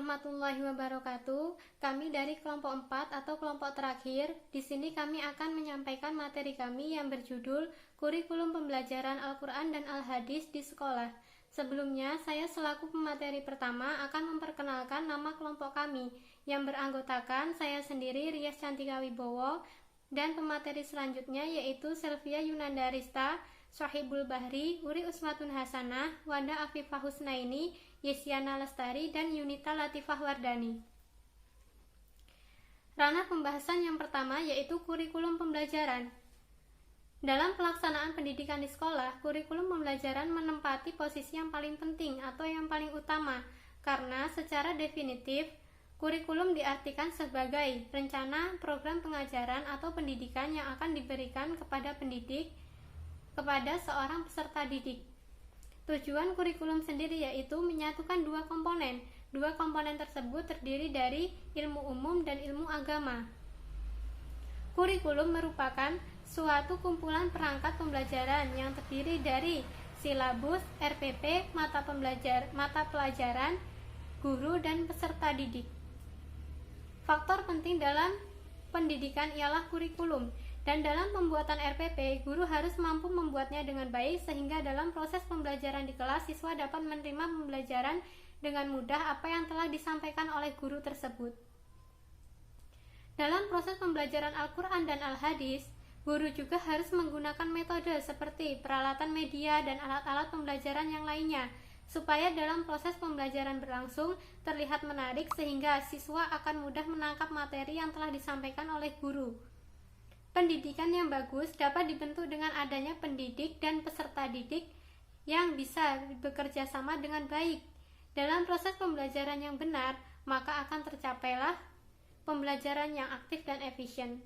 warahmatullahi wabarakatuh. Kami dari kelompok 4 atau kelompok terakhir. Di sini kami akan menyampaikan materi kami yang berjudul Kurikulum Pembelajaran Al-Quran dan Al-Hadis di Sekolah. Sebelumnya, saya selaku pemateri pertama akan memperkenalkan nama kelompok kami yang beranggotakan saya sendiri, Rias Cantika Wibowo, dan pemateri selanjutnya yaitu Selvia Yunandarista, Sohibul Bahri, Uri Usmatun Hasanah, Wanda Afifah Husnaini, Yesyana Lestari, dan Yunita Latifah Wardani. Ranah pembahasan yang pertama yaitu kurikulum pembelajaran. Dalam pelaksanaan pendidikan di sekolah, kurikulum pembelajaran menempati posisi yang paling penting atau yang paling utama, karena secara definitif, kurikulum diartikan sebagai rencana program pengajaran atau pendidikan yang akan diberikan kepada pendidik kepada seorang peserta didik. Tujuan kurikulum sendiri yaitu menyatukan dua komponen. Dua komponen tersebut terdiri dari ilmu umum dan ilmu agama. Kurikulum merupakan suatu kumpulan perangkat pembelajaran yang terdiri dari silabus, RPP, mata pelajaran, guru, dan peserta didik. Faktor penting dalam pendidikan ialah kurikulum. Dan dalam pembuatan RPP, guru harus mampu membuatnya dengan baik sehingga dalam proses pembelajaran di kelas, siswa dapat menerima pembelajaran dengan mudah apa yang telah disampaikan oleh guru tersebut. Dalam proses pembelajaran Al-Quran dan Al-Hadis, guru juga harus menggunakan metode seperti peralatan media dan alat-alat pembelajaran yang lainnya, supaya dalam proses pembelajaran berlangsung terlihat menarik sehingga siswa akan mudah menangkap materi yang telah disampaikan oleh guru. Pendidikan yang bagus dapat dibentuk dengan adanya pendidik dan peserta didik yang bisa bekerja sama dengan baik. Dalam proses pembelajaran yang benar, maka akan tercapailah pembelajaran yang aktif dan efisien.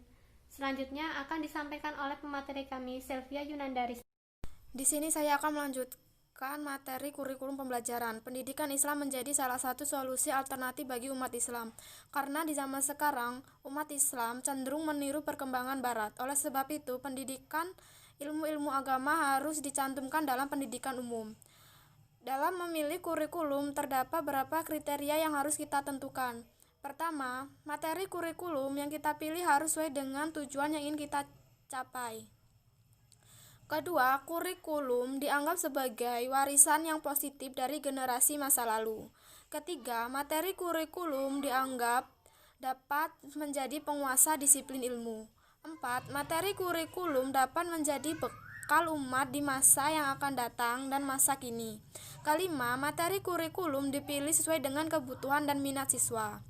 Selanjutnya akan disampaikan oleh pemateri kami, Selvia Yunandarista. Di sini saya akan melanjutkan materi kurikulum pembelajaran. Pendidikan Islam menjadi salah satu solusi alternatif bagi umat Islam. Karena di zaman sekarang, umat Islam cenderung meniru perkembangan Barat. Oleh sebab itu, pendidikan ilmu-ilmu agama harus dicantumkan dalam pendidikan umum. Dalam memilih kurikulum, terdapat beberapa kriteria yang harus kita tentukan. Pertama, materi kurikulum yang kita pilih harus sesuai dengan tujuan yang ingin kita capai. Kedua, kurikulum dianggap sebagai warisan yang positif dari generasi masa lalu. Ketiga, materi kurikulum dianggap dapat menjadi penguasa disiplin ilmu. 4. Materi kurikulum dapat menjadi bekal umat di masa yang akan datang dan masa kini. Kelima, materi kurikulum dipilih sesuai dengan kebutuhan dan minat siswa.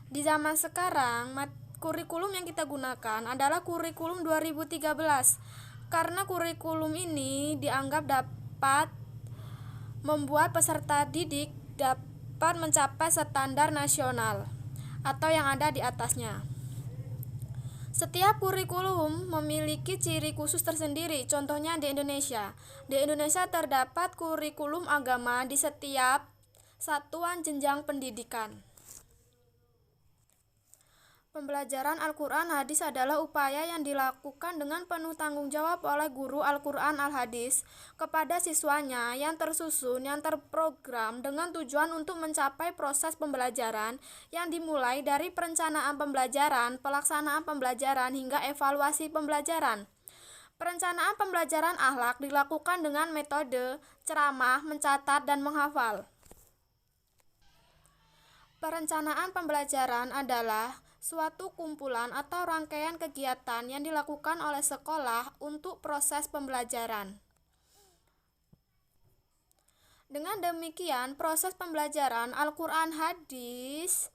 Di zaman sekarang, kurikulum yang kita gunakan adalah kurikulum 2013. Karena kurikulum ini dianggap dapat membuat peserta didik dapat mencapai standar nasional atau yang ada di atasnya. Setiap kurikulum memiliki ciri khusus tersendiri, contohnya di Indonesia. Di Indonesia terdapat kurikulum agama di setiap satuan jenjang pendidikan. Pembelajaran Al-Quran Hadis adalah upaya yang dilakukan dengan penuh tanggung jawab oleh guru Al-Quran Al-Hadis kepada siswanya yang tersusun, yang terprogram dengan tujuan untuk mencapai proses pembelajaran yang dimulai dari perencanaan pembelajaran, pelaksanaan pembelajaran, hingga evaluasi pembelajaran. Perencanaan pembelajaran akhlak dilakukan dengan metode ceramah, mencatat, dan menghafal. Perencanaan pembelajaran adalah suatu kumpulan atau rangkaian kegiatan yang dilakukan oleh sekolah untuk proses pembelajaran. Dengan demikian, proses pembelajaran Al-Quran Hadis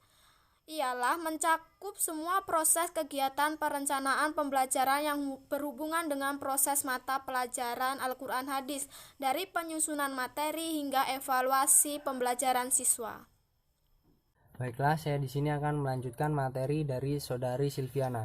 ialah mencakup semua proses kegiatan perencanaan pembelajaran yang berhubungan dengan proses mata pelajaran Al-Quran Hadis, dari penyusunan materi hingga evaluasi pembelajaran siswa. Baiklah, saya di sini akan melanjutkan materi dari Saudari Silviana.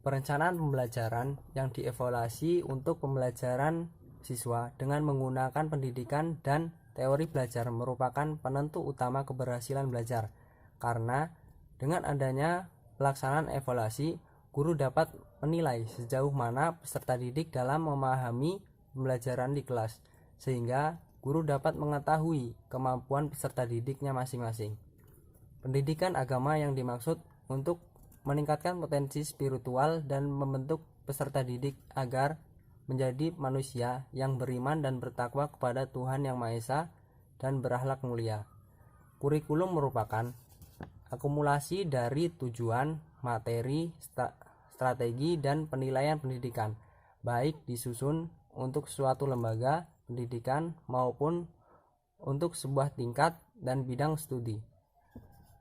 Perencanaan pembelajaran yang dievaluasi untuk pembelajaran siswa dengan menggunakan pendidikan dan teori belajar merupakan penentu utama keberhasilan belajar. Karena dengan adanya pelaksanaan evaluasi, guru dapat menilai sejauh mana peserta didik dalam memahami pembelajaran di kelas, sehingga guru dapat mengetahui kemampuan peserta didiknya masing-masing. Pendidikan agama yang dimaksud untuk meningkatkan potensi spiritual dan membentuk peserta didik agar menjadi manusia yang beriman dan bertakwa kepada Tuhan Yang Maha Esa dan berakhlak mulia. Kurikulum merupakan akumulasi dari tujuan, materi, strategi, dan penilaian pendidikan, baik disusun untuk suatu lembaga pendidikan maupun untuk sebuah tingkat dan bidang studi.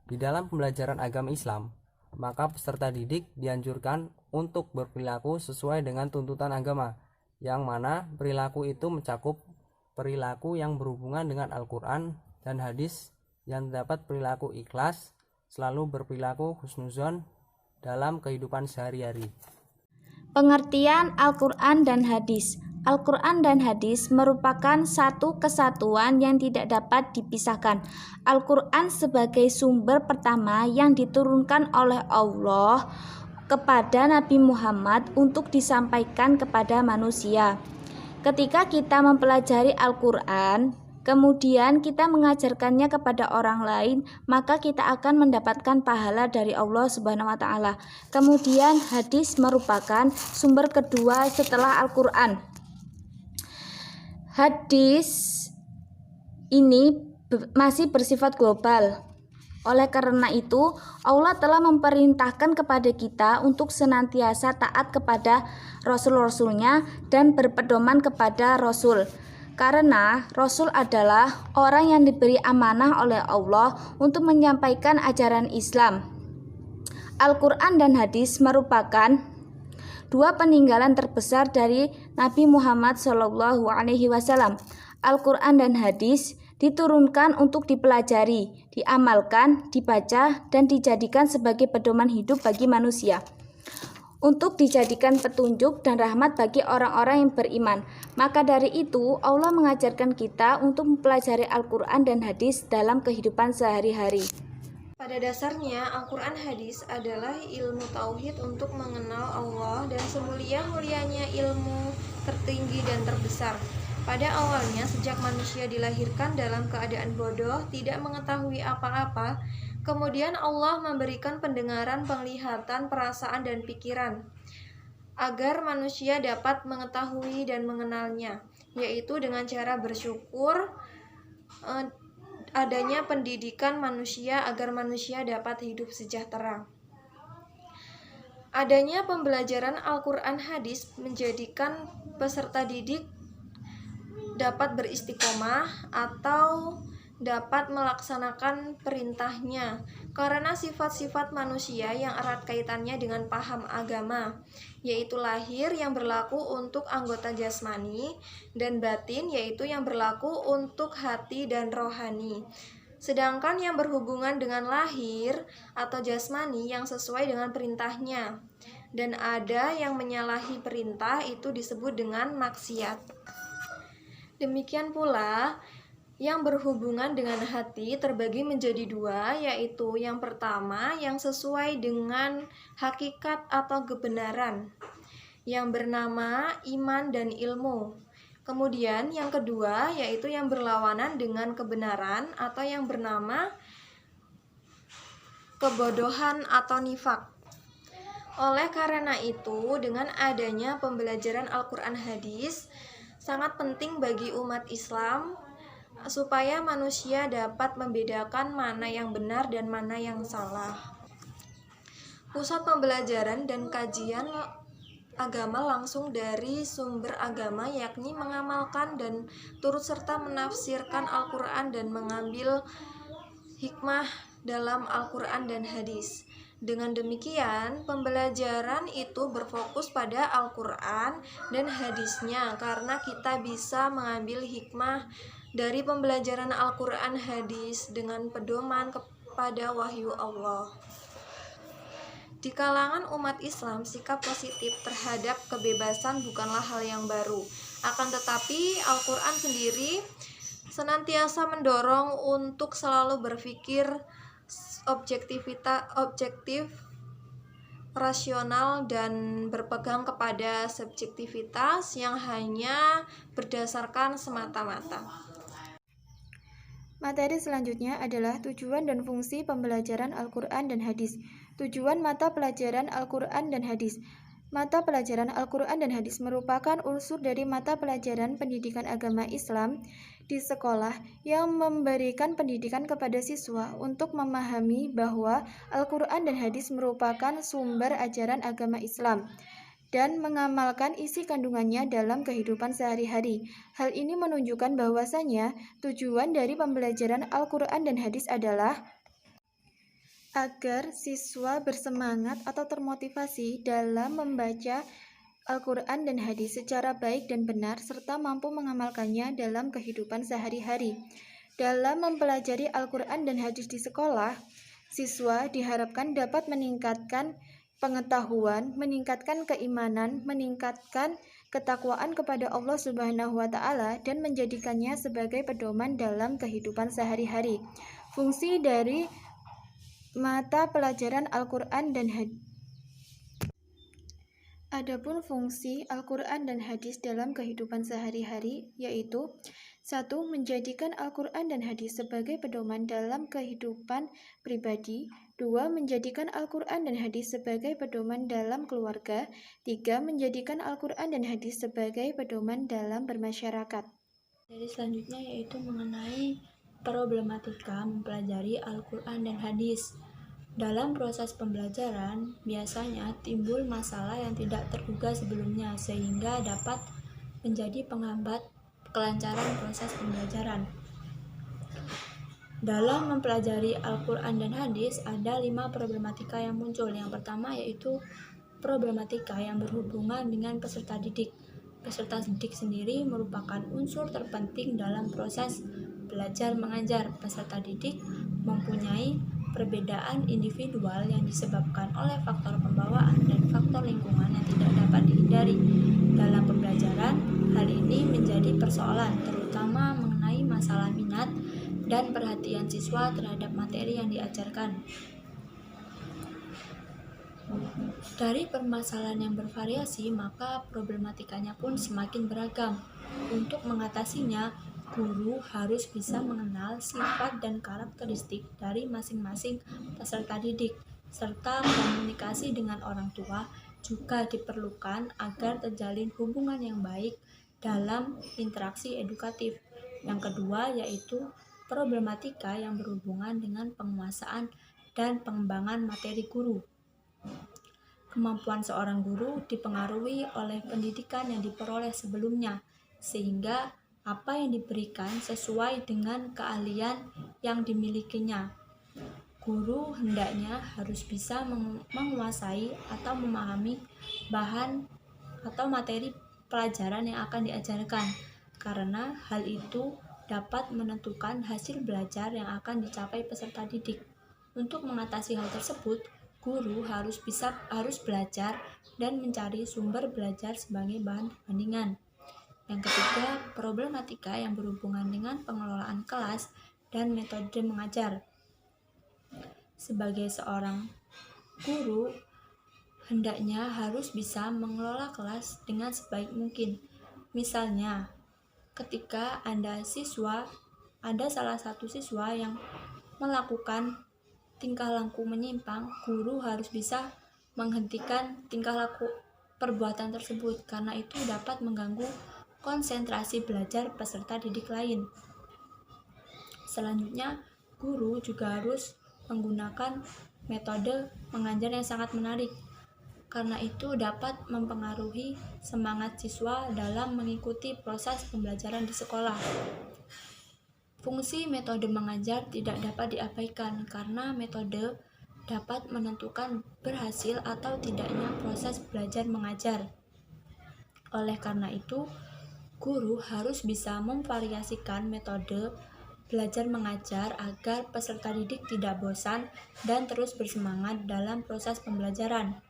Di dalam pembelajaran agama Islam, maka peserta didik dianjurkan untuk berperilaku sesuai dengan tuntutan agama, yang mana perilaku itu mencakup perilaku yang berhubungan dengan Al-Quran dan hadis, yang dapat perilaku ikhlas, selalu berperilaku husnuzon dalam kehidupan sehari-hari. Pengertian Al-Quran dan hadis. Al-Quran dan hadis merupakan satu kesatuan yang tidak dapat dipisahkan. Al-Quran sebagai sumber pertama yang diturunkan oleh Allah kepada Nabi Muhammad untuk disampaikan kepada manusia. Ketika kita mempelajari Al-Quran, kemudian kita mengajarkannya kepada orang lain, maka kita akan mendapatkan pahala dari Allah Subhanahu wa taala. Kemudian hadis merupakan sumber kedua setelah Al-Quran. Hadis ini masih bersifat global. Oleh karena itu, Allah telah memerintahkan kepada kita untuk senantiasa taat kepada Rasul-Rasulnya dan berpedoman kepada Rasul. Karena Rasul adalah orang yang diberi amanah oleh Allah untuk menyampaikan ajaran Islam. Al-Quran dan hadis merupakan dua peninggalan terbesar dari Nabi Muhammad SAW. Al-Quran dan hadis diturunkan untuk dipelajari, diamalkan, dibaca, dan dijadikan sebagai pedoman hidup bagi manusia, untuk dijadikan petunjuk dan rahmat bagi orang-orang yang beriman. Maka dari itu, Allah mengajarkan kita untuk mempelajari Al-Quran dan hadis dalam kehidupan sehari-hari. Pada dasarnya, Al-Quran hadis adalah ilmu tauhid untuk mengenal Allah dan semulia-mulianya ilmu tertinggi dan terbesar. Pada awalnya, sejak manusia dilahirkan dalam keadaan bodoh, tidak mengetahui apa-apa, kemudian Allah memberikan pendengaran, penglihatan, perasaan, dan pikiran agar manusia dapat mengetahui dan mengenalnya, yaitu dengan cara bersyukur, adanya pendidikan manusia agar manusia dapat hidup sejahtera. Adanya pembelajaran Al-Quran hadis menjadikan peserta didik dapat beristiqomah atau dapat melaksanakan perintahnya karena sifat-sifat manusia yang erat kaitannya dengan paham agama, yaitu lahir yang berlaku untuk anggota jasmani dan batin, yaitu yang berlaku untuk hati dan rohani. Sedangkan yang berhubungan dengan lahir atau jasmani yang sesuai dengan perintahnya, dan ada yang menyalahi perintah itu disebut dengan maksiat. Demikian pula, yang berhubungan dengan hati terbagi menjadi dua, yaitu yang pertama yang sesuai dengan hakikat atau kebenaran, yang bernama iman dan ilmu. Kemudian yang kedua yaitu yang berlawanan dengan kebenaran atau yang bernama kebodohan atau nifak. Oleh karena itu, dengan adanya pembelajaran Al-Quran hadis, sangat penting bagi umat Islam supaya manusia dapat membedakan mana yang benar dan mana yang salah. Pusat pembelajaran dan kajian agama langsung dari sumber agama, yakni mengamalkan dan turut serta menafsirkan Al-Quran dan mengambil hikmah dalam Al-Quran dan hadis. Dengan demikian, pembelajaran itu berfokus pada Al-Quran dan hadisnya, karena kita bisa mengambil hikmah dari pembelajaran Al-Quran hadis dengan pedoman kepada wahyu Allah. Di kalangan umat Islam, sikap positif terhadap kebebasan bukanlah hal yang baru. Akan tetapi, Al-Quran sendiri senantiasa mendorong untuk selalu berpikir objektif, rasional, dan berpegang kepada subjektivitas yang hanya berdasarkan semata-mata. Materi selanjutnya adalah tujuan dan fungsi pembelajaran Al-Quran dan Hadis. Tujuan mata pelajaran Al-Quran dan Hadis. Mata pelajaran Al-Quran dan Hadis merupakan unsur dari mata pelajaran pendidikan agama Islam di sekolah yang memberikan pendidikan kepada siswa untuk memahami bahwa Al-Quran dan Hadis merupakan sumber ajaran agama Islam dan mengamalkan isi kandungannya dalam kehidupan sehari-hari. Hal ini menunjukkan bahwasanya tujuan dari pembelajaran Al-Quran dan Hadis adalah agar siswa bersemangat atau termotivasi dalam membaca Al-Quran dan Hadis secara baik dan benar serta mampu mengamalkannya dalam kehidupan sehari-hari. Dalam mempelajari Al-Quran dan Hadis di sekolah, siswa diharapkan dapat meningkatkan pengetahuan, meningkatkan keimanan, meningkatkan ketakwaan kepada Allah Subhanahu wa Ta'ala, dan menjadikannya sebagai pedoman dalam kehidupan sehari-hari. Fungsi dari mata pelajaran Al-Quran dan Hadis. Adapun fungsi Al-Quran dan Hadis dalam kehidupan sehari-hari yaitu 1. Menjadikan Al-Quran dan Hadis sebagai pedoman dalam kehidupan pribadi. 2. Menjadikan Al-Quran dan Hadis sebagai pedoman dalam keluarga. 3. Menjadikan Al-Quran dan Hadis sebagai pedoman dalam bermasyarakat. Jadi selanjutnya yaitu mengenai problematika mempelajari Al-Quran dan Hadis. Dalam proses pembelajaran, biasanya timbul masalah yang tidak terduga sebelumnya sehingga dapat menjadi penghambat kelancaran proses pembelajaran. Dalam mempelajari Al-Quran dan Hadis, ada 5 problematika yang muncul. Yang pertama yaitu problematika yang berhubungan dengan peserta didik. Peserta didik sendiri merupakan unsur terpenting dalam proses belajar mengajar. Peserta didik mempunyai perbedaan individual yang disebabkan oleh faktor pembawaan dan faktor lingkungan yang tidak dapat dihindari. Dalam pembelajaran, hal ini menjadi persoalan, terutama mengenai masalah minat dan perhatian siswa terhadap materi yang diajarkan. Dari permasalahan yang bervariasi, maka problematikanya pun semakin beragam. Untuk mengatasinya, guru harus bisa mengenal sifat dan karakteristik dari masing-masing peserta didik, serta komunikasi dengan orang tua juga diperlukan agar terjalin hubungan yang baik dalam interaksi edukatif. Yang kedua yaitu problematika yang berhubungan dengan penguasaan dan pengembangan materi guru. Kemampuan seorang guru dipengaruhi oleh pendidikan yang diperoleh sebelumnya, sehingga apa yang diberikan sesuai dengan keahlian yang dimilikinya. Guru hendaknya harus bisa menguasai atau memahami bahan atau materi pelajaran yang akan diajarkan, karena hal itu dapat menentukan hasil belajar yang akan dicapai peserta didik. Untuk mengatasi hal tersebut, guru harus belajar dan mencari sumber belajar sebagai bahan perbandingan. Yang ketiga, problematika yang berhubungan dengan pengelolaan kelas dan metode mengajar. Sebagai seorang guru, hendaknya harus bisa mengelola kelas dengan sebaik mungkin. Misalnya, ketika ada salah satu siswa yang melakukan tingkah laku menyimpang, guru harus bisa menghentikan tingkah laku perbuatan tersebut karena itu dapat mengganggu konsentrasi belajar peserta didik lain. Selanjutnya, guru juga harus menggunakan metode mengajar yang sangat menarik. Karena itu dapat mempengaruhi semangat siswa dalam mengikuti proses pembelajaran di sekolah. Fungsi metode mengajar tidak dapat diabaikan karena metode dapat menentukan berhasil atau tidaknya proses belajar mengajar. Oleh karena itu, guru harus bisa memvariasikan metode belajar mengajar agar peserta didik tidak bosan dan terus bersemangat dalam proses pembelajaran.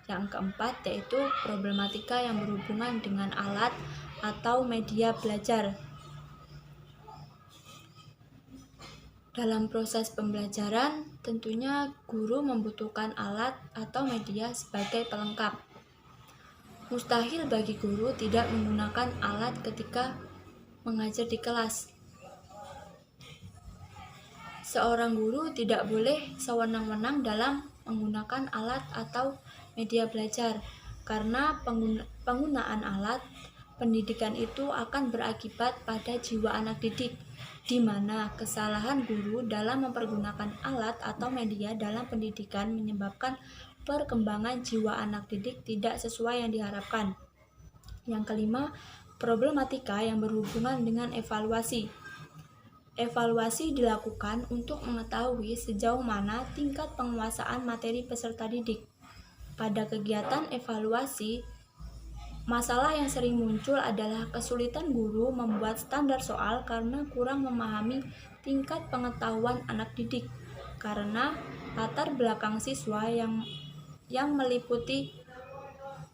Yang keempat yaitu problematika yang berhubungan dengan alat atau media belajar. Dalam proses pembelajaran, tentunya guru membutuhkan alat atau media sebagai pelengkap. Mustahil bagi guru tidak menggunakan alat ketika mengajar di kelas. Seorang guru tidak boleh sewenang-wenang dalam menggunakan alat atau media belajar, karena penggunaan alat pendidikan itu akan berakibat pada jiwa anak didik, di mana kesalahan guru dalam mempergunakan alat atau media dalam pendidikan menyebabkan perkembangan jiwa anak didik tidak sesuai yang diharapkan. Yang kelima, problematika yang berhubungan dengan evaluasi. Evaluasi dilakukan untuk mengetahui sejauh mana tingkat penguasaan materi peserta didik. Pada kegiatan evaluasi, masalah yang sering muncul adalah kesulitan guru membuat standar soal karena kurang memahami tingkat pengetahuan anak didik, karena latar belakang siswa yang meliputi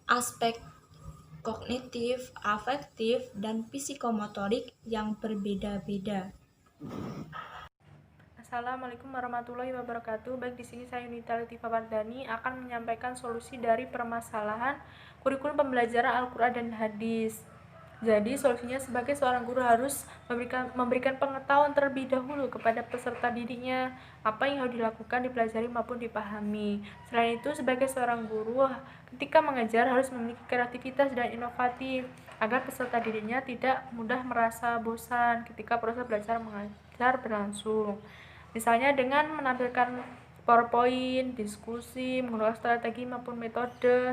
aspek kognitif, afektif, dan psikomotorik yang berbeda-beda. Assalamualaikum warahmatullahi wabarakatuh. Baik, di sini saya Yunita Latifah Wardani akan menyampaikan solusi dari permasalahan kurikulum pembelajaran Al-Quran dan Hadis. Jadi, solusinya sebagai seorang guru harus memberikan pengetahuan terlebih dahulu kepada peserta didiknya, apa yang harus dilakukan, dipelajari maupun dipahami. Selain itu, sebagai seorang guru, ketika mengajar harus memiliki kreativitas dan inovatif, agar peserta didiknya tidak mudah merasa bosan ketika proses belajar mengajar berlangsung. Misalnya dengan menampilkan PowerPoint, diskusi, menggunakan strategi maupun metode,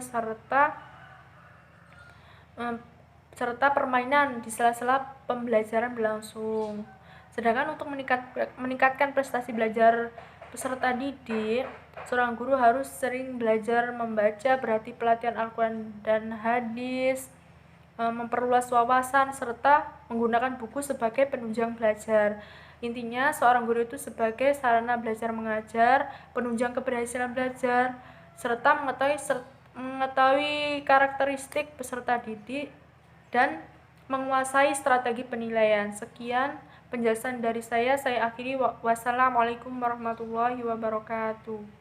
serta permainan di sela-sela pembelajaran berlangsung. Sedangkan untuk meningkatkan prestasi belajar peserta didik, seorang guru harus sering belajar membaca, berarti pelatihan Al-Quran dan Hadis, memperluas wawasan, serta menggunakan buku sebagai penunjang belajar. Intinya, seorang guru itu sebagai sarana belajar mengajar, penunjang keberhasilan belajar, serta mengetahui karakteristik peserta didik dan menguasai strategi penilaian. Sekian penjelasan dari saya akhiri. Wassalamualaikum warahmatullahi wabarakatuh.